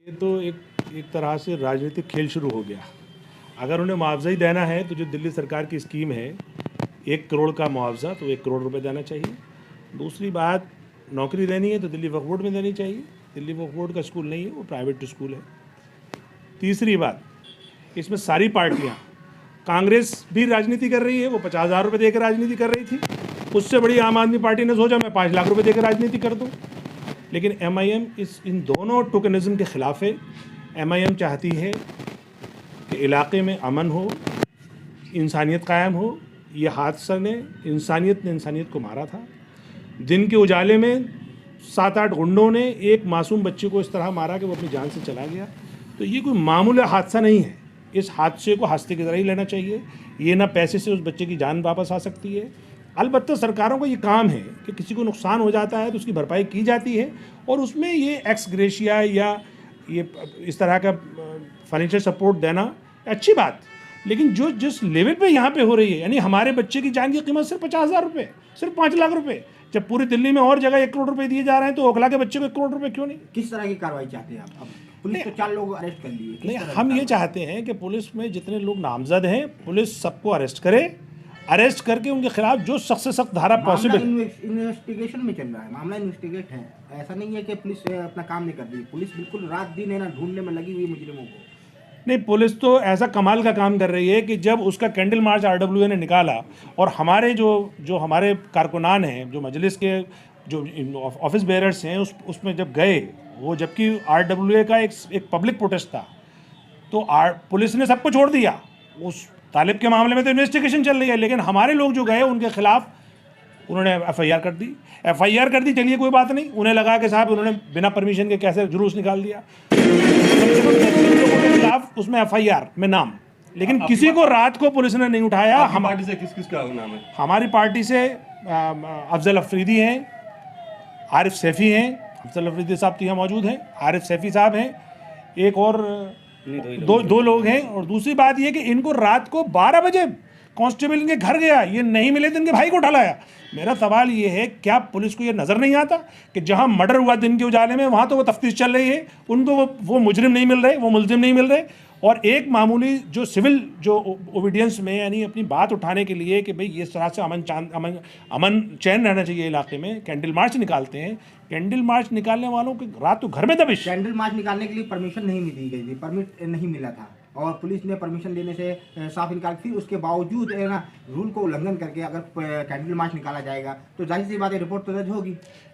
ये तो एक तरह से राजनीतिक खेल शुरू हो गया। अगर उन्हें मुआवजा ही देना है तो जो दिल्ली सरकार की स्कीम है 1 करोड़ का मुआवजा, तो 1 करोड़ रुपए देना चाहिए। दूसरी बात, नौकरी देनी है तो दिल्ली वक्फ बोर्ड में देनी चाहिए। दिल्ली वक्फ बोर्ड का स्कूल नहीं है, वो प्राइवेट स्कूल है। तीसरी बात, इसमें सारी पार्टियां, कांग्रेस भी राजनीति कर रही है, वो 50,000 रुपये दे कर राजनीति कर रही थी। उससे बड़ी आम आदमी पार्टी ने सोचा मैं 5 लाख रुपये दे कर राजनीति कर दूँ। लेकिन MIM इन दोनों टोकनिज़म के ख़िलाफ़ है। MIM चाहती है कि इलाके में अमन हो, इंसानियत कायम हो। ये हादसा ने इंसानियत को मारा था। दिन के उजाले में 7-8 गुंडों ने एक मासूम बच्चे को इस तरह मारा कि वो अपनी जान से चला गया। तो ये कोई मामूली हादसा नहीं है। इस हादसे को हादसे की तरह ही लेना चाहिए। ये ना पैसे से उस बच्चे की जान वापस आ सकती है। अलबत्ता सरकारों का ये काम है कि किसी को नुकसान हो जाता है तो उसकी भरपाई की जाती है, और उसमें ये एक्स ग्रेशिया या ये इस तरह का फाइनेंशियल सपोर्ट देना अच्छी बात। लेकिन जो जिस लेवल पे यहाँ पे हो रही है, यानी हमारे बच्चे की जान की कीमत सिर्फ 50,000 रुपये, सिर्फ 5 लाख रुपए, जब पूरी दिल्ली में और जगह 1 करोड़ रुपए दिए जा रहे हैं तो ओखला के बच्चे को 1 करोड़ रुपए क्यों नहीं? किस तरह की कार्रवाई चाहते हैं आप? अब पुलिस तो 4 लोग अरेस्ट कर लिए। नहीं, हम ये चाहते हैं कि पुलिस में जितने लोग नामजद हैं, पुलिस सबको अरेस्ट करे। अरेस्ट करके उनके खिलाफ जो सख्त से सख्त धारा पॉसिबल। इन्वेस्टिगेशन में चल रहा है, मामला इन्वेस्टिगेट है। ऐसा नहीं है कि पुलिस अपना काम नहीं कर रही। पुलिस बिल्कुल रात दिन है ना ढूंढने में लगी हुई मुजरिमों को। नहीं, पुलिस तो ऐसा कमाल का काम कर रही है कि जब उसका कैंडल मार्च RWA ने निकाला और हमारे जो हमारे कारकुनान हैं, जो मजलिस के जो ऑफिस बेयरर्स हैं, उसमें जब गए वो, जबकि RWA का एक पब्लिक प्रोटेस्ट था, तो पुलिस ने सबको छोड़ दिया। उस तालिब के मामले में तो इन्वेस्टिगेशन चल रही है, लेकिन हमारे लोग जो गए उनके खिलाफ उन्होंने FIR कर दी। चलिए कोई बात नहीं, उन्हें लगा कि साहब उन्होंने बिना परमिशन के कैसे जुलूस निकाल दिया। लोगों के खिलाफ उसमें FIR में नाम, लेकिन किसी को रात को पुलिस ने नहीं उठाया। हम पार्टी से किस का नाम है? हमारी पार्टी से अफजल अफरीदी हैं, आरिफ सैफ़ी हैं। अफजल अफरीदी साहब तो यहाँ मौजूद हैं, आरिफ सैफ़ी साहब हैं, एक और दो लोग हैं। और दूसरी बात ये कि इनको रात को 12 बजे कांस्टेबल इनके घर गया, ये नहीं मिले तो इनके भाई को उठा लाया। मेरा सवाल ये है, क्या पुलिस को ये नज़र नहीं आता कि जहां मर्डर हुआ दिन के उजाले में, वहां तो वो तफ्तीश चल रही है, उनको वो मुजरिम नहीं मिल रहे, वो मुलजिम नहीं मिल रहे। और एक मामूली जो सिविल जो ओबीडियंस में, यानी अपनी बात उठाने के लिए कि भाई ये तरह से अमन चैन रहना चाहिए इलाके में, कैंडल मार्च निकालते हैं। कैंडल मार्च निकालने वालों के रात तो घर में दबिश। कैंडल मार्च निकालने के लिए परमिशन नहीं दी गई थी, परमिट नहीं मिला था, और पुलिस ने परमिशन देने से साफ इनकार की। उसके बावजूद है ना रूल को उल्लंघन करके अगर कैंडल मार्च निकाला जाएगा तो जाहिर सी बात है रिपोर्ट तो दर्ज होगी।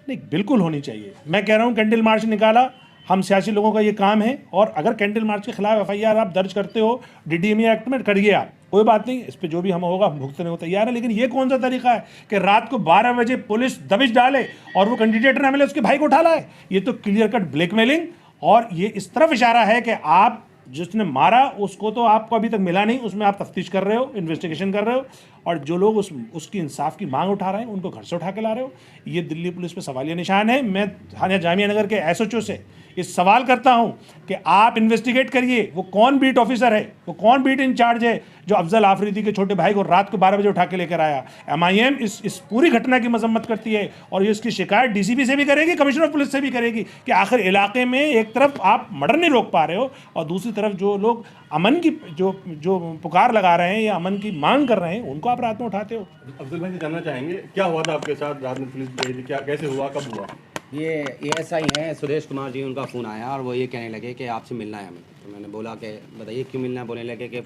नहीं, बिल्कुल होनी चाहिए। मैं कह रहा हूँ कैंडल मार्च निकाला, हम सियासी लोगों का ये काम है। और अगर कैंडल मार्च के खिलाफ FIR आप दर्ज करते हो DDMA एक्ट में, करिए आप, कोई बात नहीं, इस पर जो भी हम होगा हम भुगतने को तैयार है। लेकिन ये कौन सा तरीका है कि रात को 12 बजे पुलिस दबिश डाले और वो कैंडिडेट ना मिले उसके भाई को उठा लाए? ये तो क्लियर कट ब्लैकमेलिंग, और ये इस तरफ इशारा है कि आप जिसने मारा उसको तो आपको अभी तक मिला नहीं, उसमें आप तफ्तीश कर रहे हो, इन्वेस्टिगेशन कर रहे हो, और जो लोग उसकी इंसाफ की मांग उठा रहे हैं उनको घर से उठा के ला रहे हो। ये दिल्ली पुलिस पे सवालिया निशान है। मैं थाना जामिया नगर के SHO से इस सवाल करता हूं कि आप इन्वेस्टिगेट करिए, वो कौन बीट ऑफिसर है, वो कौन बीट इंचार्ज है जो अफजल आफरीदी के छोटे भाई को रात को 12 बजे उठा के लेकर आया। MIM इस पूरी घटना की मजम्मत करती है, और ये इसकी शिकायत DCP से भी करेगी, कमिश्नर ऑफ पुलिस से भी करेगी कि आखिर इलाके में एक तरफ आप मर्डर नहीं रोक पा रहे हो, और दूसरी तरफ जो लोग अमन की जो पुकार लगा रहे हैं या अमन की मांग कर रहे हैं उनको आप रात में उठाते हो। अफजल भाई से जानना चाहेंगे, क्या हुआ था आपके साथ रात में? पुलिस क्या, कैसे हुआ, कब हुआ? ये ASI हैं सुरेश कुमार जी, उनका फ़ोन आया और वो ये कहने लगे कि आपसे मिलना है हमें। तो मैंने बोला कि बताइए क्यों मिलना है। बोलने लगे कि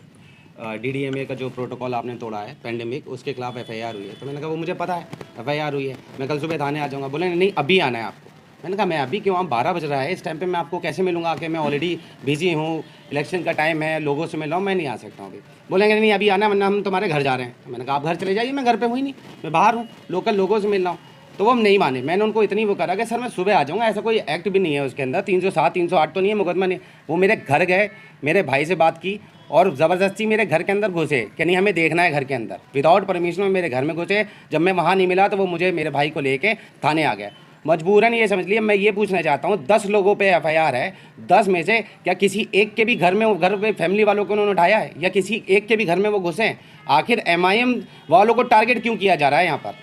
DDMA का जो प्रोटोकॉल आपने तोड़ा है पेंडेमिक, उसके खिलाफ FIR हुई है। तो मैंने कहा वो मुझे पता है, FIR हुई है, मैं कल सुबह थाने आ जाऊँगा। बोले नहीं अभी आना है आपको। मैंने कहा मैं अभी क्यों, आप 12 बज रहा है, इस टाइम पे मैं आपको कैसे मिलूंगा? कि मैं ऑलरेडी बिजी हूँ, इलेक्शन का टाइम है, लोगों से मिल रहा हूँ, मैं नहीं आ सकता हूँ अभी। बोलेंगे नहीं अभी आना, वरना हम तुम्हारे घर जा रहे हैं। तो मैंने कहा आप घर चले जाइए, मैं घर पे हुई नहीं, मैं बाहर हूँ, लोकल लोगों से मिल रहा हूँ। तो वो हम नहीं माने। मैंने उनको इतनी वो करा कि सर मैं सुबह आ जाऊँगा, ऐसा कोई एक्ट भी नहीं है उसके अंदर, 307 308 तो नहीं है, मुकदमा नहीं। वो मेरे घर गए, मेरे भाई से बात की और ज़बरदस्ती मेरे घर के अंदर घुसे कि नहीं हमें देखना है घर के अंदर, विदाउट परमिशन में मेरे घर में घुसे। जब मैं वहाँ नहीं मिला तो वो मुझे मेरे भाई को लेके थाने आ गए मजबूरन। ये समझ लिए। मैं ये पूछना चाहता हूँ, 10 लोगों पे FIR है, 10 में से क्या किसी एक के भी घर पे फैमिली वालों को उन्होंने उठाया है, या किसी एक के भी घर में वो घुसे हैं? आखिर MIM वालों को टारगेट क्यों किया जा रहा है यहाँ पर?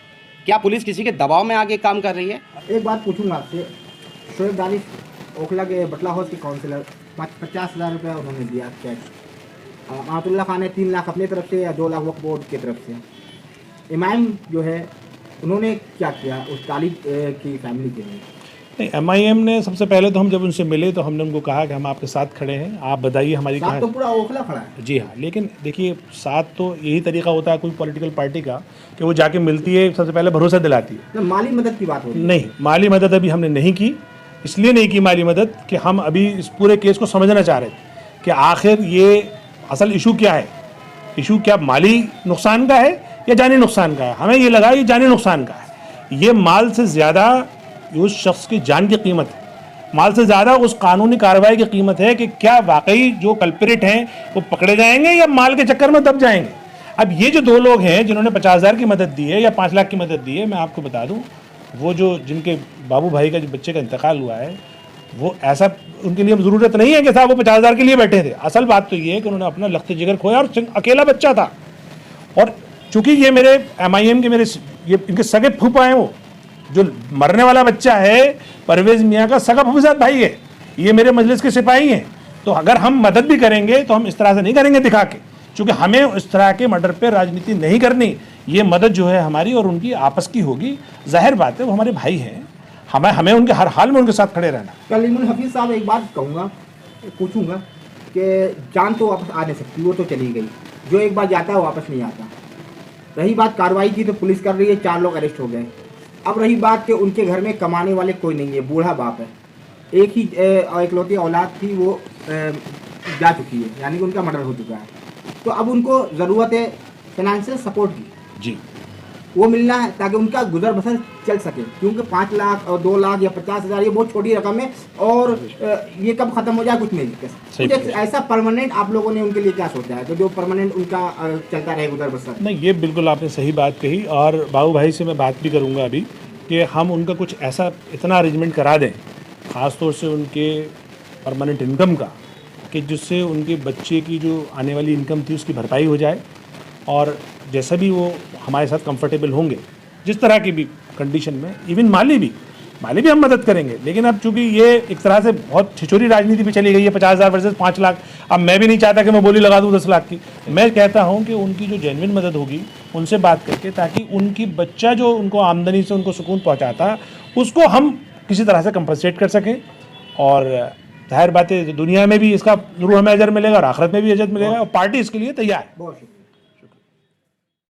क्या पुलिस किसी के दबाव में आके काम कर रही है? एक बात पूछूंगा आपसे, शोएब दानिश ओखला के बटला हाउस के काउंसिलर 50,000 रुपये उन्होंने दिया कैश। आतुल्ला खान ने 3 लाख अपनी तरफ से या 2 लाख वक्फ बोर्ड की तरफ से। इमाम जो है उन्होंने क्या किया उस तालिब की फैमिली के लिए? नहीं, MIM ने सबसे पहले तो हम जब उनसे मिले तो हमने उनको कहा कि हम आपके साथ खड़े हैं, आप बताइए हमारी साथ कहाँ। तो पूरा ओखला खड़ा है। जी हाँ, लेकिन देखिए साथ तो यही तरीका होता है कोई पॉलिटिकल पार्टी का कि वो जाके मिलती है, सबसे पहले भरोसा दिलाती है। तो माली मदद की बात हो रही है। नहीं, माली मदद अभी हमने नहीं की, इसलिए नहीं की माली मदद कि हम अभी इस पूरे केस को समझना चाह रहे थे कि आखिर ये असल इशू क्या है। इशू क्या माली नुकसान का है या जानी नुकसान का है? हमें ये लगा ये जानी नुकसान का है। ये माल से ज़्यादा उस शख्स की जान की कीमत है, माल से ज़्यादा उस कानूनी कार्रवाई की कीमत है कि क्या वाकई जो कल्प्रिट हैं वो पकड़े जाएंगे या माल के चक्कर में दब जाएंगे। अब ये जो 2 लोग हैं जिन्होंने 50,000 की मदद दी है या 5 लाख की मदद दी है, मैं आपको बता दूं वो जो जिनके बाबू भाई का जो बच्चे का इंतकाल हुआ है वो ऐसा उनके लिए ज़रूरत नहीं है कि साहब वो 50,000 के लिए बैठे थे। असल बात तो ये है कि उन्होंने अपना लख्त जिगर खोया और अकेला बच्चा था। और चूंकि ये मेरे MIM के ये इनके सगे फूफा हैं, वो जो मरने वाला बच्चा है परवेज़ मियाँ का सगा फूफाजाद भाई है, ये मेरे मजलिस के सिपाही हैं। तो अगर हम मदद भी करेंगे तो हम इस तरह से नहीं करेंगे दिखा के, क्योंकि हमें इस तरह के मर्डर पे राजनीति नहीं करनी। ये मदद जो है हमारी और उनकी आपस की होगी। जाहिर बात है वो हमारे भाई हैं, हमें उनके हर हाल में उनके साथ खड़े रहना। कलीमुल हफीज़ साहब, एक बात कहूँगा, पूछूंगा कि जान तो वापस आ नहीं सकती, वो तो चली गई। जो एक बार जाता है वापस नहीं आता। रही बात कार्रवाई की तो पुलिस कर रही है, 4 लोग अरेस्ट हो गए। अब रही बात कि उनके घर में कमाने वाले कोई नहीं है, बूढ़ा बाप है, एक ही इकलौती औलाद थी, वो जा चुकी है, यानी कि उनका मर्डर हो चुका है। तो अब उनको ज़रूरत है फाइनेंशियल सपोर्ट की, जी, वो मिलना है ताकि उनका गुजर बसर चल सके, क्योंकि 5 लाख और 2 लाख या 50,000 ये बहुत छोटी रकम है और ये कब ख़त्म हो जाए कुछ नहीं। कुछ ऐसा परमानेंट आप लोगों ने उनके लिए क्या सोचा है तो जो परमानेंट उनका चलता रहे गुजर बसर? नहीं, ये बिल्कुल आपने सही बात कही और बाबू भाई से मैं बात भी करूँगा अभी कि हम उनका कुछ ऐसा इतना अरेंजमेंट करा दें, ख़ास तौर से उनके परमानेंट इनकम का, कि जिससे उनके बच्चे की जो आने वाली इनकम थी उसकी भरपाई हो जाए। और जैसा भी वो हमारे साथ कंफर्टेबल होंगे, जिस तरह की भी कंडीशन में, इवन माली भी हम मदद करेंगे। लेकिन अब चूंकि ये एक तरह से बहुत छिछोरी राजनीति पे चली गई है, 50,000 वर्सेस 5 लाख। अब मैं भी नहीं चाहता कि मैं बोली लगा दूँ 10 लाख की। मैं कहता हूँ कि उनकी जो जेन्युइन मदद होगी उनसे बात करके, ताकि उनकी बच्चा जो उनको आमदनी से उनको सुकून पहुँचाता उसको हम किसी तरह से कंपनसेट कर सकें। और जाहिर बात है दुनिया में भी इसका ज़रूर हमें अजर मिलेगा और आखिरत में भी अजर मिलेगा, और पार्टी इसके लिए तैयार है। बहुत शुक्रिया।